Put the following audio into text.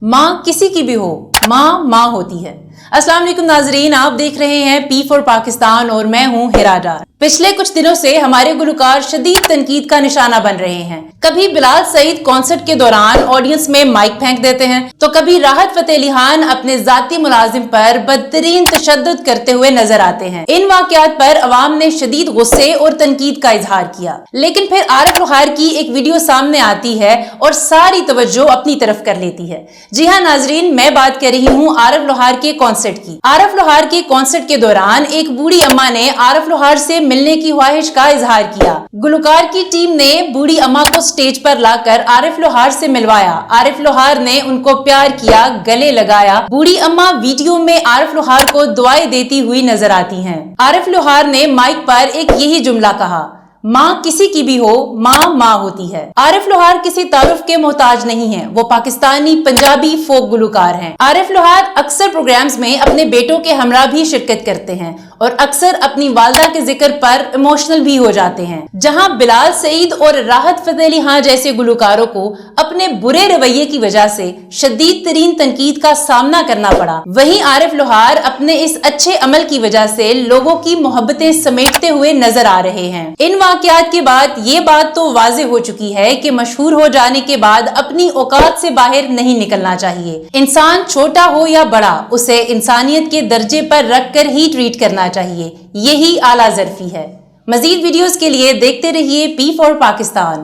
माँ किसी की भी हो, माँ माँ होती है। अस्सलाम वालेकुम नाजरीन, आप देख रहे हैं पी फॉर पाकिस्तान और मैं हूँ हिरा डार। पिछले कुछ दिनों से हमारे गुलकार शदीद तनकीद का निशाना बन रहे हैं। कभी बिलाल सईद कॉन्सर्ट के दौरान ऑडियंस में माइक फेंक देते हैं तो कभी राहत फतेह अली खान अपने जाती मुलाजिम पर बदतरीन तशद्दुद करते हुए नजर आते हैं। इन वाकयात पर अवाम ने शदीद गुस्से और तनकीद का इजहार किया, लेकिन फिर आरिफ लोहार की एक वीडियो सामने आती है और सारी तवज्जो अपनी तरफ कर लेती है। जी हाँ नाजरीन, मैं बात कर रही हूँ आरिफ लोहार के कॉन्सर्ट की। आरिफ लोहार के कॉन्सर्ट के दौरान एक बूढ़ी अम्मा ने आरिफ लोहार से मिलने की ख्वाहिश का इजहार किया। गुलकार की टीम ने बूढ़ी अम्मा को स्टेज पर लाकर आरिफ लोहार से मिलवाया। आरिफ लोहार ने उनको प्यार किया, गले लगाया। बूढ़ी अम्मा वीडियो में आरिफ लोहार को दुआएं देती हुई नजर आती हैं। आरिफ लोहार ने माइक पर एक यही जुमला कहा, माँ किसी की भी हो, माँ माँ होती है। आरिफ लोहार किसी तारुफ के मोहताज नहीं है, वो पाकिस्तानी पंजाबी फोक गुलकार हैं। आरिफ लोहार अक्सर प्रोग्राम्स में अपने बेटों के हमरा भी शिरकत करते हैं और अक्सर अपनी वालदा के जिक्र पर इमोशनल भी हो जाते हैं। जहां बिलाल सईद और राहत फतेह अली खान जैसे गुलकारों को अपने बुरे रवैये की वजह से शदीद तरीन तनकीद का सामना करना पड़ा, वहीं आरिफ लोहार अपने इस अच्छे अमल की वजह से लोगों की मोहब्बतें समेटते हुए नजर आ रहे हैं। इन वाकयात के बाद ये बात तो वाज़ेह हो चुकी है कि मशहूर हो जाने के बाद अपनी औकात से बाहर नहीं निकलना चाहिए। इंसान छोटा हो या बड़ा, उसे इंसानियत के दर्जे पर रख कर ही ट्रीट करना चाहिए। यही आला ज़रफ़ी है। मजीद वीडियोस के लिए देखते रहिए पी फॉर पाकिस्तान।